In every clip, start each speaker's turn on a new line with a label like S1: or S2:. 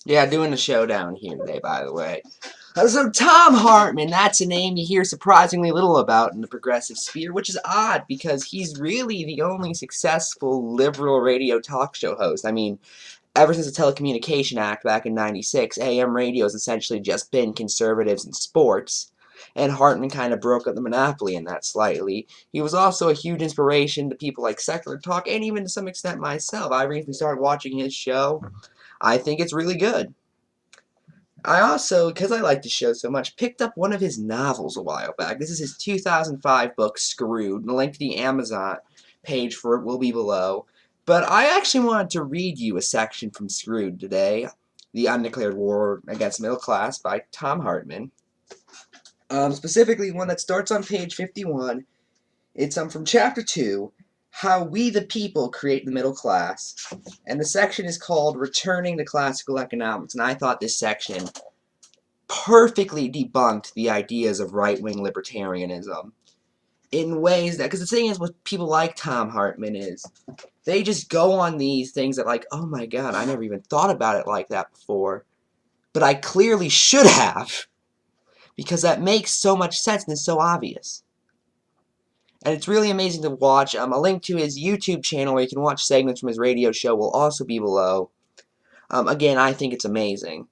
S1: Yeah, doing the showdown here today, by the way. So Thom Hartmann, that's a name you hear surprisingly little about in the progressive sphere, which is odd because he's really the only successful liberal radio talk show host. I mean, ever since the Telecommunication Act back in '96, AM radio has essentially just been conservatives in sports, and Hartman kind of broke up the monopoly in that slightly. He was also a huge inspiration to people like Secular Talk, and even to some extent myself. I recently started watching his show. I think it's really good. I also, because I like the show so much, picked up one of his novels a while back. This is his 2005 book, Screwed. The link to the Amazon page for it will be below. But I actually wanted to read you a section from Screwed today, The Undeclared War Against the Middle Class by Thom Hartmann. Specifically one that starts on page 51. It's from chapter 2, How We the People Create the Middle Class. And the section is called Returning to Classical Economics. And I thought this section perfectly debunked the ideas of right-wing libertarianism in ways that, because the thing is with people like Thom Hartmann is, they just go on these things that like, oh my god, I never even thought about it like that before, but I clearly should have, because that makes so much sense and is so obvious. And it's really amazing to watch. A link to his YouTube channel where you can watch segments from his radio show will also be below. Again, I think it's amazing.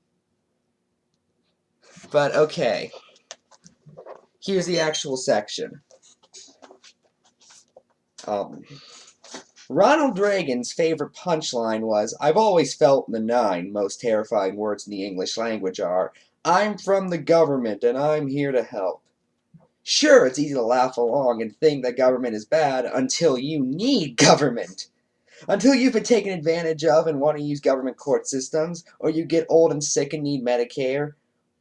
S1: But okay, here's the actual section. Ronald Reagan's favorite punchline was, I've always felt the 9 most terrifying words in the English language are, I'm from the government and I'm here to help. Sure, it's easy to laugh along and think that government is bad until you need government. Until you've been taken advantage of and want to use government court systems, or you get old and sick and need Medicare,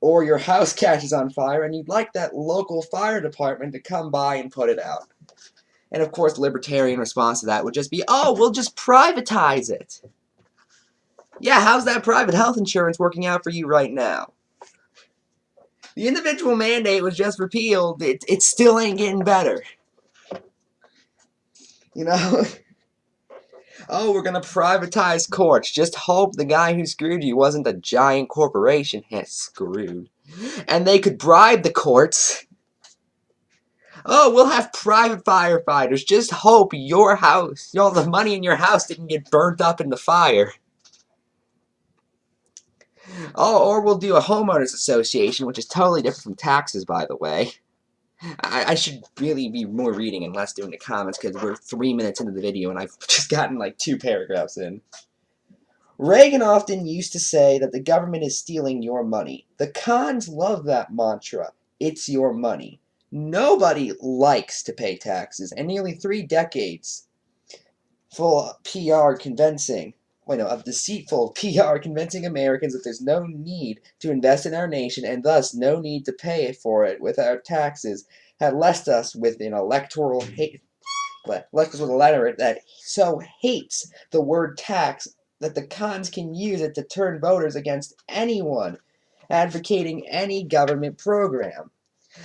S1: or your house catches on fire and you'd like that local fire department to come by and put it out. And of course, the libertarian response to that would just be, oh, we'll just privatize it. Yeah, how's that private health insurance working out for you right now? The individual mandate was just repealed. It still ain't getting better. You know? Oh, we're going to privatize courts. Just hope the guy who screwed you wasn't a giant corporation. Screwed. And they could bribe the courts. Oh, we'll have private firefighters. Just hope your house, all the money in your house didn't get burnt up in the fire. Oh, or we'll do a homeowners association, which is totally different from taxes, by the way. I should really be more reading and less doing the comments because we're 3 minutes into the video and I've just gotten like 2 paragraphs in. Reagan often used to say that the government is stealing your money. The cons love that mantra. It's your money. Nobody likes to pay taxes, and nearly 3 decades full PR convincing of deceitful PR convincing Americans that there's no need to invest in our nation and thus no need to pay for it with our taxes had left us with an electoral hate, left us with a electorate that so hates the word tax that the cons can use it to turn voters against anyone advocating any government program.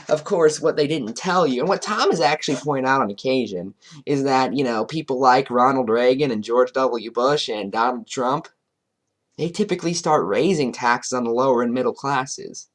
S1: Of course, what they didn't tell you, and what Thom has actually pointed out on occasion, is that, people like Ronald Reagan and George W. Bush and Donald Trump, they typically start raising taxes on the lower and middle classes.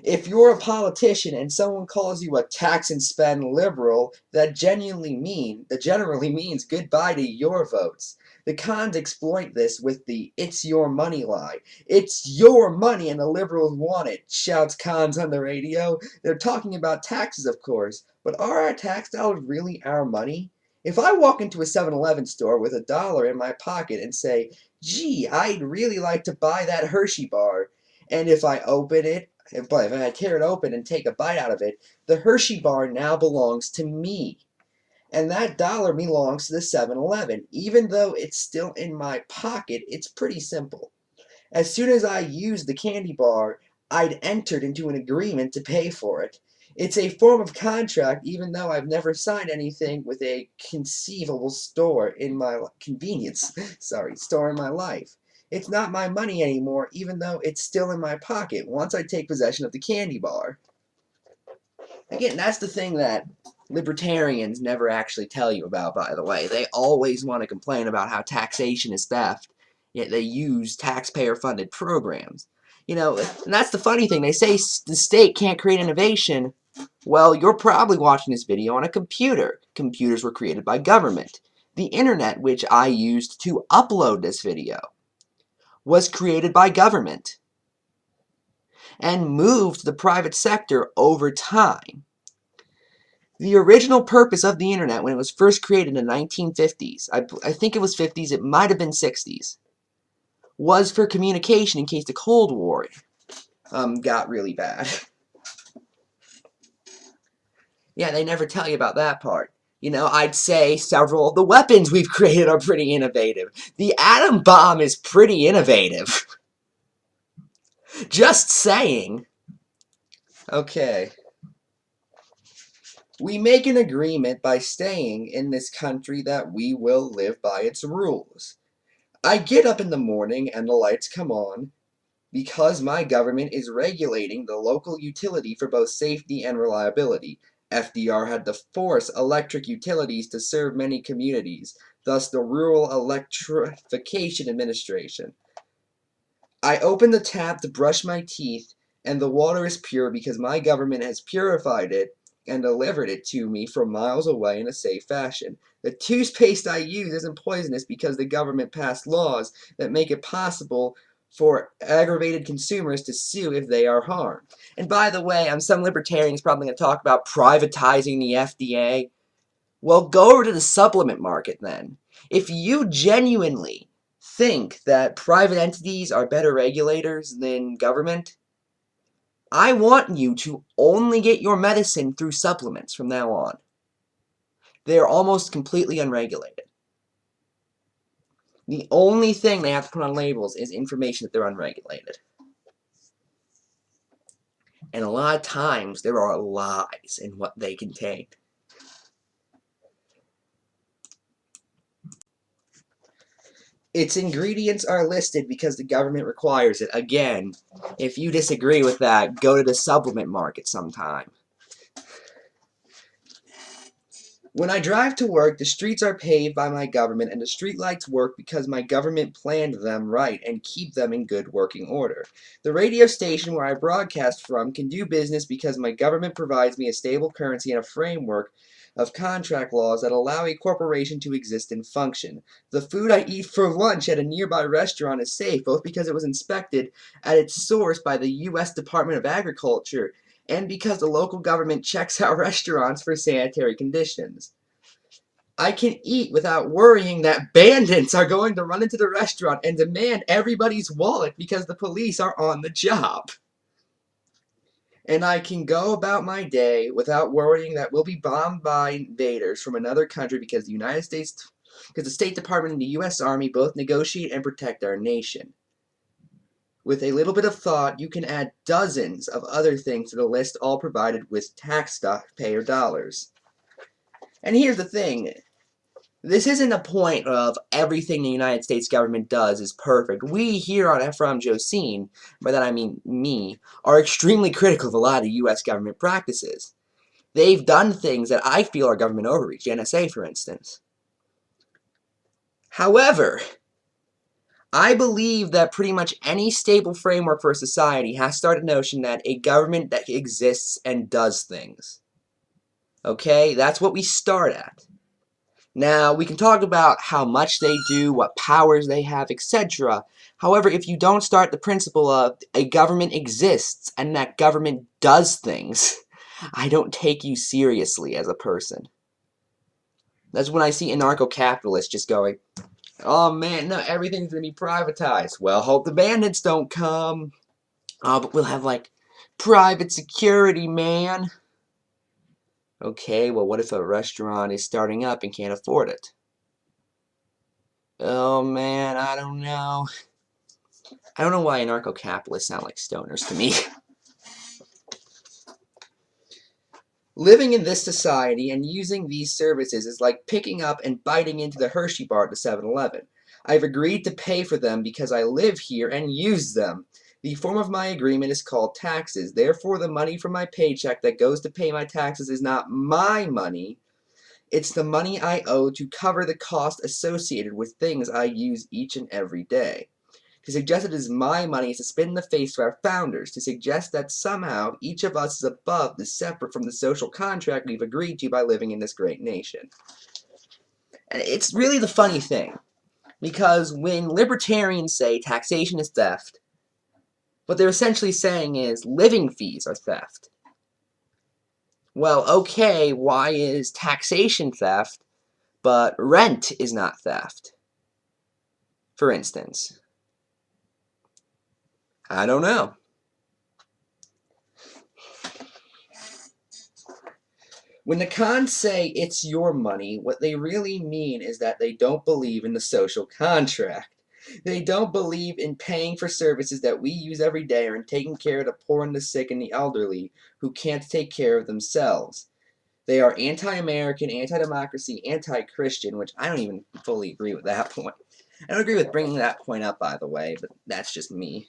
S1: If you're a politician and someone calls you a tax and spend liberal, that generally means goodbye to your votes. The cons exploit this with the "it's your money" lie. It's your money and the liberals want it, shouts cons on the radio. They're talking about taxes, of course, but are our tax dollars really our money? If I walk into a 7-Eleven store with $1 in my pocket and say, gee, I'd really like to buy that Hershey bar, and if I open it, but if I tear it open and take a bite out of it, the Hershey bar now belongs to me. And that dollar belongs to the 7-Eleven. Even though it's still in my pocket, it's pretty simple. As soon as I use the candy bar, I'd entered into an agreement to pay for it. It's a form of contract, even though I've never signed anything with a conceivable store in my store in my life. It's not my money anymore, even though it's still in my pocket once I take possession of the candy bar. Again, that's the thing that libertarians never actually tell you about, by the way. They always want to complain about how taxation is theft, yet they use taxpayer-funded programs. You know, and that's the funny thing. They say the state can't create innovation. Well, you're probably watching this video on a computer. Computers were created by government. The internet, which I used to upload this video, was created by government and moved to the private sector over time. The original purpose of the internet when it was first created in the 1950s, I think it was 50s, it might have been 60s, was for communication in case the Cold War got really bad. Yeah, they never tell you about that part. You know, I'd say several of the weapons we've created are pretty innovative. The atom bomb is pretty innovative. Just saying. Okay. We make an agreement by staying in this country that we will live by its rules. I get up in the morning and the lights come on because my government is regulating the local utility for both safety and reliability. FDR had to force electric utilities to serve many communities, thus the Rural Electrification Administration. I open the tap to brush my teeth, and the water is pure because my government has purified it and delivered it to me from miles away in a safe fashion. The toothpaste I use isn't poisonous because the government passed laws that make it possible for aggravated consumers to sue if they are harmed. And by the way, some libertarians probably going to talk about privatizing the FDA. Well, go over to the supplement market then. If you genuinely think that private entities are better regulators than government, I want you to only get your medicine through supplements from now on. They're almost completely unregulated. The only thing they have to put on labels is information that they're unregulated. And a lot of times, there are lies in what they contain. Its ingredients are listed because the government requires it. Again, if you disagree with that, go to the supplement market sometime. When I drive to work, the streets are paved by my government and the streetlights work because my government planned them right and keep them in good working order. The radio station where I broadcast from can do business because my government provides me a stable currency and a framework of contract laws that allow a corporation to exist and function. The food I eat for lunch at a nearby restaurant is safe, both because it was inspected at its source by the U.S. Department of Agriculture and because the local government checks out restaurants for sanitary conditions. I can eat without worrying that bandits are going to run into the restaurant and demand everybody's wallet because the police are on the job. And I can go about my day without worrying that we'll be bombed by invaders from another country because the State Department and the U.S. Army both negotiate and protect our nation. With a little bit of thought, you can add dozens of other things to the list, all provided with taxpayer dollars. And here's the thing. This isn't a point of everything the United States government does is perfect. We here on Ephrom Josine, by that I mean me, are extremely critical of a lot of U.S. government practices. They've done things that I feel are government overreach, the NSA for instance. However, I believe that pretty much any stable framework for a society has to start a notion that a government that exists and does things. Okay? That's what we start at. Now, we can talk about how much they do, what powers they have, etc. However, if you don't start the principle of a government exists and that government does things, I don't take you seriously as a person. That's when I see anarcho-capitalists just going, oh man, no, everything's gonna be privatized. Well, hope the bandits don't come. Oh, but we'll have, like, private security, man. Okay, well, what if a restaurant is starting up and can't afford it? Oh man, I don't know. I don't know why anarcho-capitalists sound like stoners to me. Living in this society and using these services is like picking up and biting into the Hershey bar at the 7-Eleven. I've agreed to pay for them because I live here and use them. The form of my agreement is called taxes. Therefore, the money from my paycheck that goes to pay my taxes is not my money. It's the money I owe to cover the cost associated with things I use each and every day. To suggest it is my money is to spit in the face of our founders, to suggest that somehow each of us is above, is separate from the social contract we've agreed to by living in this great nation. And it's really the funny thing, because when libertarians say taxation is theft, what they're essentially saying is living fees are theft. Well, okay, why is taxation theft, but rent is not theft? For instance. I don't know. When the cons say it's your money, what they really mean is that they don't believe in the social contract. They don't believe in paying for services that we use every day or in taking care of the poor and the sick and the elderly who can't take care of themselves. They are anti-American, anti-democracy, anti-Christian, which I don't even fully agree with that point. I don't agree with bringing that point up, by the way, but that's just me.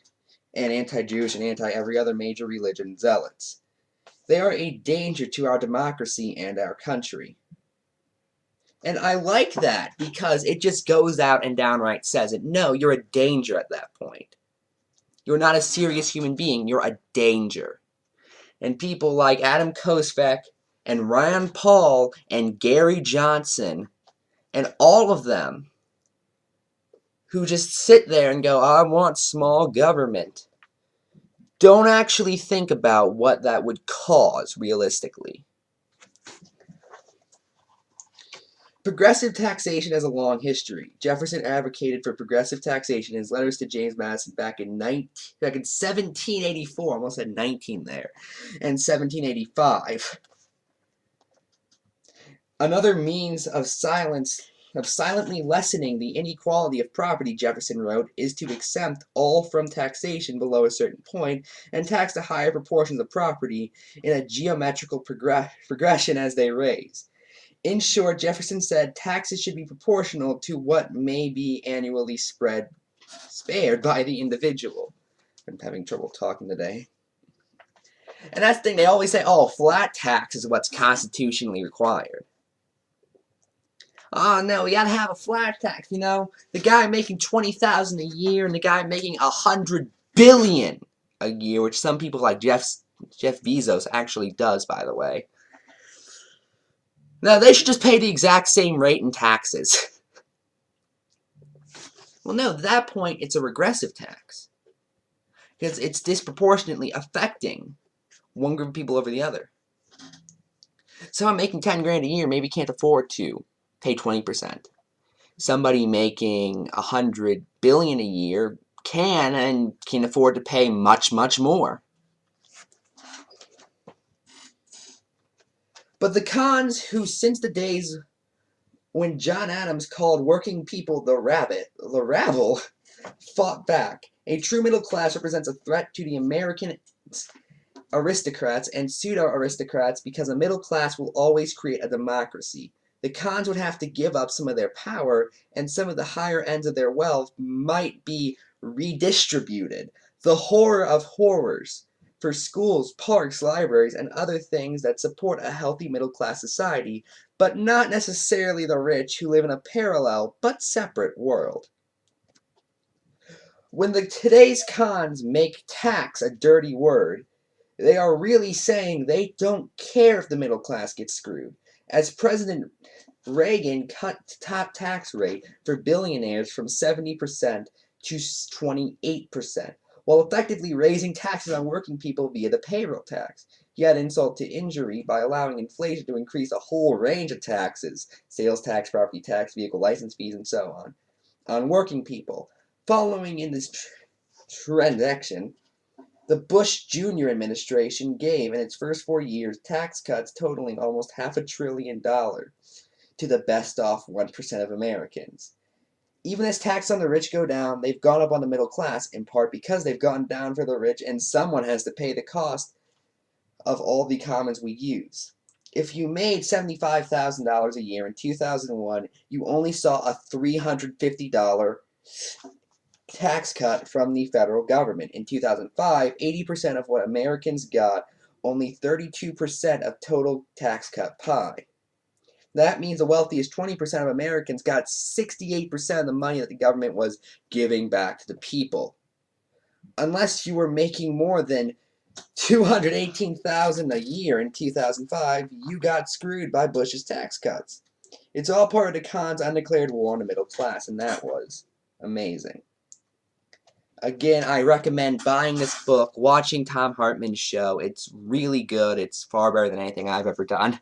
S1: And anti-Jewish and anti-every other major religion zealots. They are a danger to our democracy and our country. And I like that because it just goes out and downright says it. No, you're a danger at that point. You're not a serious human being. You're a danger. And people like Adam Kosvek and Rand Paul and Gary Johnson and all of them who just sit there and go, I want small government, don't actually think about what that would cause realistically. Progressive taxation has a long history. Jefferson advocated for progressive taxation in his letters to James Madison back in 1784, almost had 19 there, and 1785. Another means of silently lessening the inequality of property, Jefferson wrote, is to exempt all from taxation below a certain point and tax the higher proportions of property in a geometrical progression as they raise. In short, Jefferson said taxes should be proportional to what may be annually spared by the individual. I'm having trouble talking today. And that's the thing, they always say, oh, flat tax is what's constitutionally required. Oh, no, we gotta have a flat tax, you know? The guy making $20,000 a year and the guy making $100 billion a year, which some people like Jeff Bezos actually does, by the way. No, they should just pay the exact same rate in taxes. Well, no, at that point, it's a regressive tax. Because it's disproportionately affecting one group of people over the other. Someone making 10 grand a year maybe can't afford to pay 20%. Somebody making $100 billion a year can afford to pay much, much more. But the cons who, since the days when John Adams called working people the rabble, fought back. A true middle class represents a threat to the American aristocrats and pseudo-aristocrats because a middle class will always create a democracy. The cons would have to give up some of their power, and some of the higher ends of their wealth might be redistributed. The horror of horrors for schools, parks, libraries, and other things that support a healthy middle-class society, but not necessarily the rich who live in a parallel but separate world. When today's cons make tax a dirty word, they are really saying they don't care if the middle class gets screwed. As President Reagan cut the top tax rate for billionaires from 70% to 28%, while effectively raising taxes on working people via the payroll tax. He had insult to injury by allowing inflation to increase a whole range of taxes, sales tax, property tax, vehicle license fees, and so on working people. Following in this transaction, the Bush Jr. administration gave, in its first 4 years, tax cuts totaling almost $500 billion to the best-off 1% of Americans. Even as taxes on the rich go down, they've gone up on the middle class, in part because they've gone down for the rich, and someone has to pay the cost of all the commons we use. If you made $75,000 a year in 2001, you only saw a $350 tax cut from the federal government. In 2005, 80% of what Americans got, only 32% of total tax cut pie. That means the wealthiest 20% of Americans got 68% of the money that the government was giving back to the people. Unless you were making more than $218,000 a year in 2005, you got screwed by Bush's tax cuts. It's all part of the Khan's undeclared war on the middle class, and that was amazing. Again, I recommend buying this book, watching Thom Hartmann's show. It's really good. It's far better than anything I've ever done.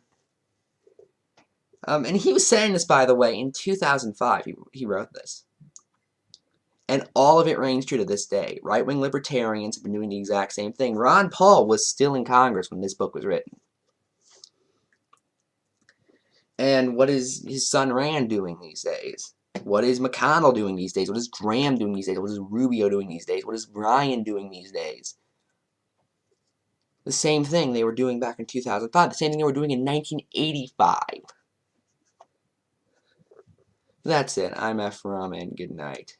S1: And he was saying this, by the way, in 2005. He wrote this. And all of it reigns true to this day. Right-wing libertarians have been doing the exact same thing. Ron Paul was still in Congress when this book was written. And what is his son Rand doing these days? What is McConnell doing these days? What is Graham doing these days? What is Rubio doing these days? What is Ryan doing these days? The same thing they were doing back in 2005. The same thing they were doing in 1985. That's it. I'm Ephrom, and good night.